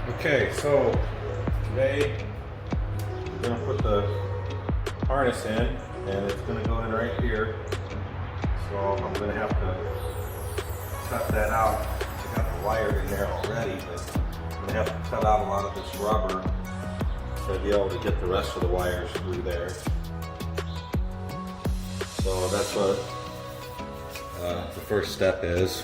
Okay, so today we're going to put the harness in, and it's going to go in right here. So I'm going to have to cut that out. I got the wire in there already, but I'm going to have to cut out a lot of this rubber to be able to get the rest of the wires through there. So that's what the first step is.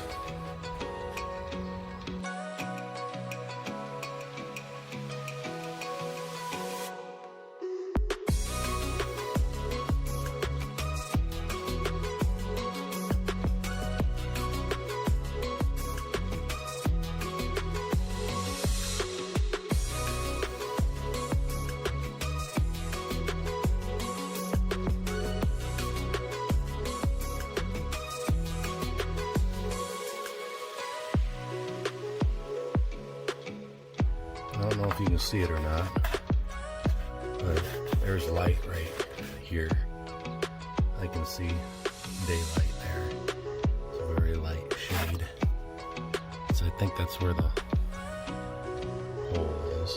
I don't know if you can see it or not, but there's light right here. I can see daylight there. It's a very light shade. So I think that's where the hole is.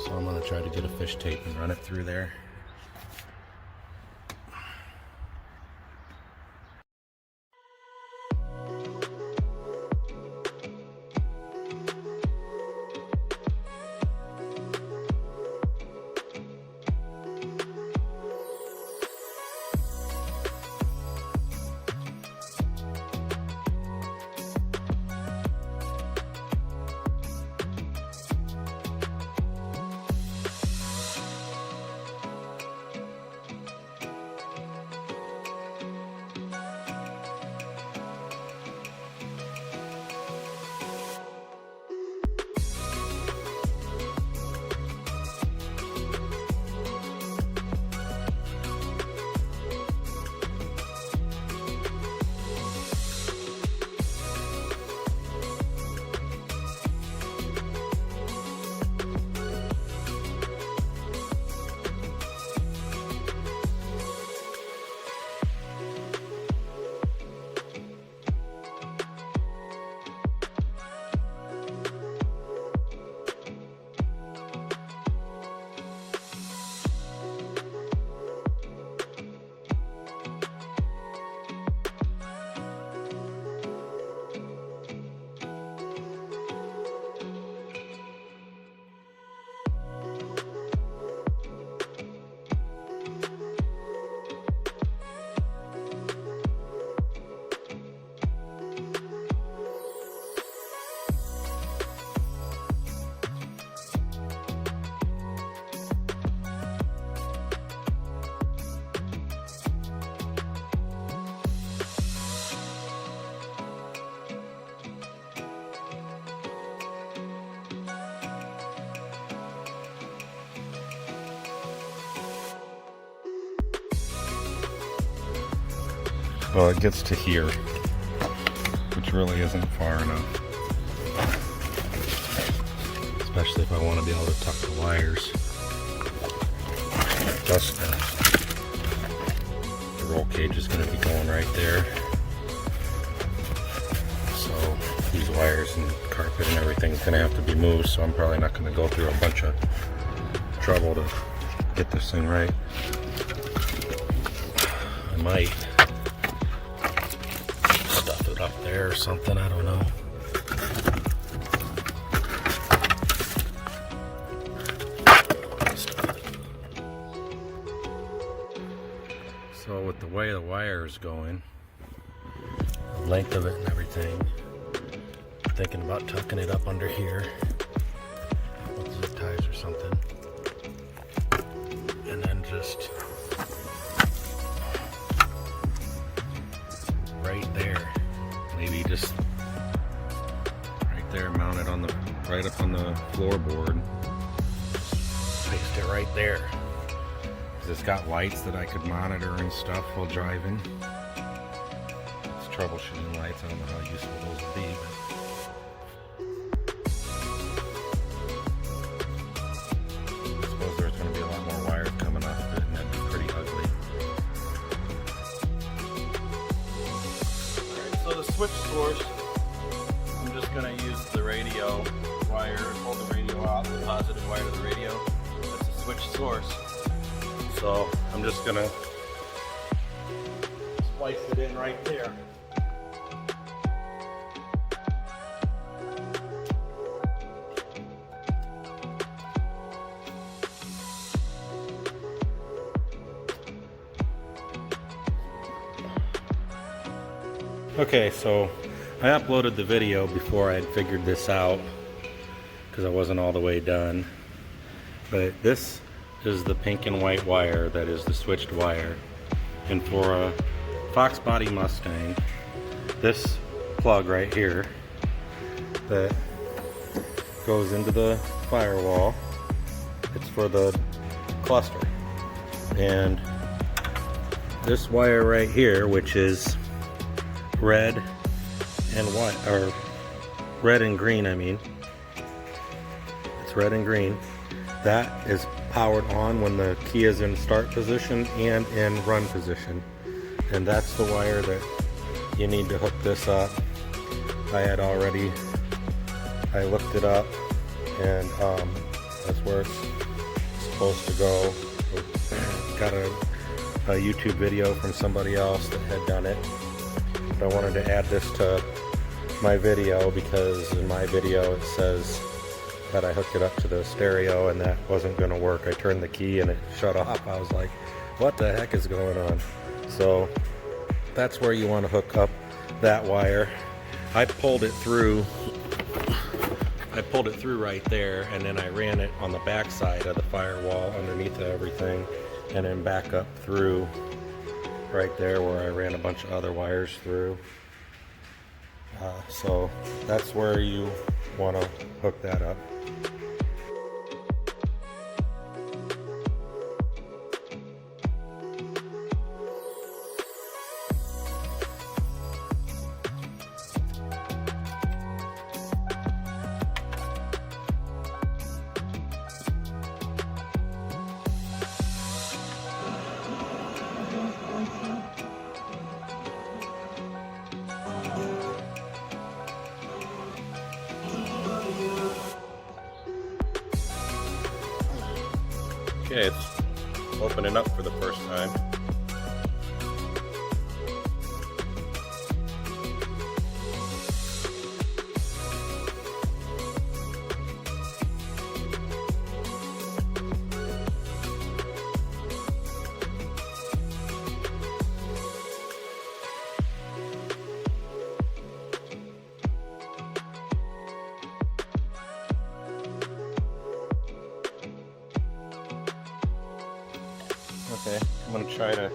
So I'm gonna try to get a fish tape and run it through there. Well, it gets to here, which really isn't far enough. Especially if I want to be able to tuck the wires. Plus, the roll cage is going to be going right there. So these wires and carpet and everything is going to have to be moved. So I'm probably not going to go through a bunch of trouble to get this thing right. I might up there or something, I don't know. So with the way the wire is going, the length of it and everything, I'm thinking about tucking it up under here with zip ties or something, and then just right there. Maybe just right there, mount it on the right up on the floorboard. Paste it right there. Because it's got lights that I could monitor and stuff while driving. It's troubleshooting lights. I don't know how useful those would be. I suppose there's going to be a lot more wires coming off of it, and that'd be pretty ugly. Alright, so the switch source, I'm just going to use the radio wire, pull the radio out, the positive wire to the radio. That's a switch source. So I'm just gonna splice it in right there. Okay, so I uploaded the video before I had figured this out because I wasn't all the way done. But this is the pink and white wire that is the switched wire. And for a Foxbody Mustang, this plug right here that goes into the firewall, it's for the cluster. And this wire right here, which is red and white, or red and green, I mean. It's red and green. That is powered on when the key is in start position and in run position. And that's the wire that you need to hook this up. I looked it up, and that's where it's supposed to go. Got a YouTube video from somebody else that had done it. I wanted to add this to my video because in my video it says that I hooked it up to the stereo and that wasn't going to work. I turned the key and it shut off. I was like, what the heck is going on? So that's where you want to hook up that wire. I pulled it through right there, and then I ran it on the back side of the firewall underneath everything, and then back up through right there where I ran a bunch of other wires through. So that's where you want to hook that up. Okay, it's opening up for the first time. Okay, I'm gonna try to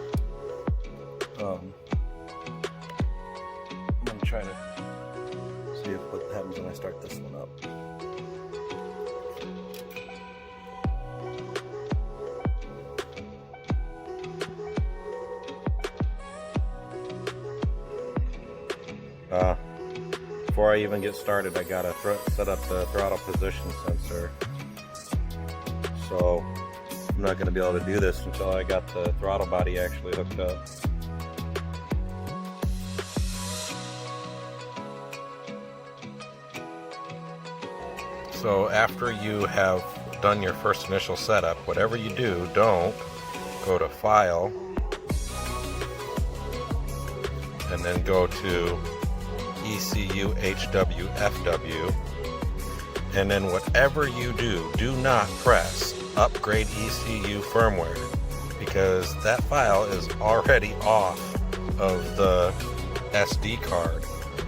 see what happens when I start this one up. Before I even get started, I gotta set up the throttle position sensor. So I'm not going to be able to do this until I got the throttle body actually hooked up. So after you have done your first initial setup, whatever you do, don't go to File and then go to ECU HWFW, and then whatever you do not press Upgrade ECU firmware, because that file is already off of the SD card.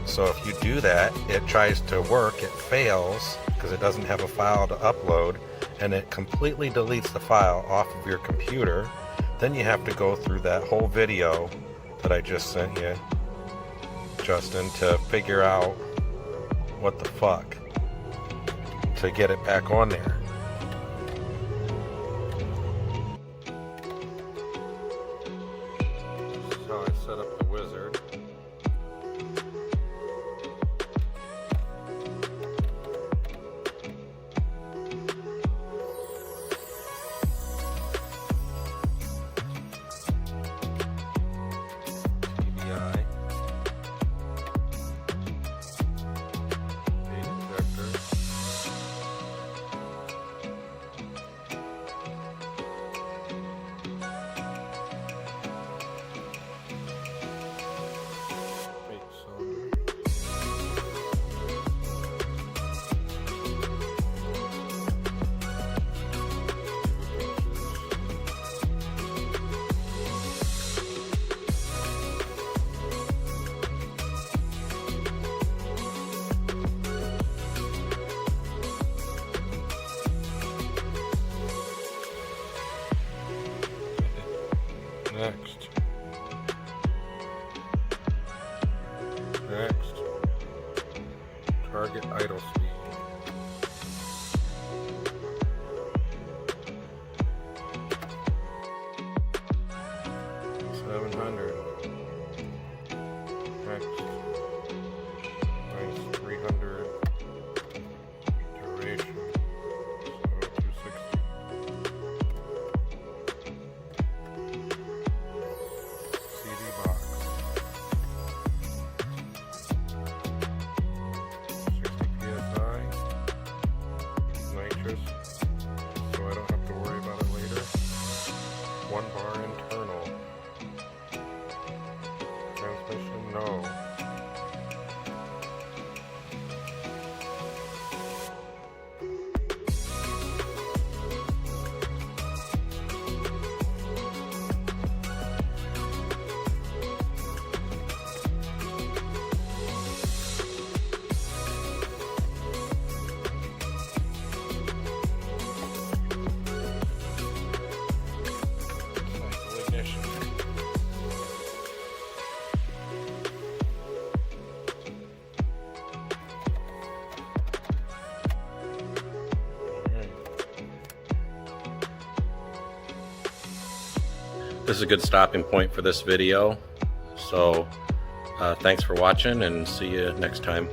So if you do that, it tries to work, it fails because it doesn't have a file to upload, and it completely deletes the file off of your computer. Then you have to go through that whole video that I just sent you, Justin, to figure out what the fuck to get it back on there. So I set up the wizard. TBI. Being X minus 300 duration, so 260. CD box 60 psi nitrous, so I don't have to worry about it later. 1 bar internal. Transmission, no. Cycle ignition. This is a good stopping point for this video. So thanks for watching, and see you next time.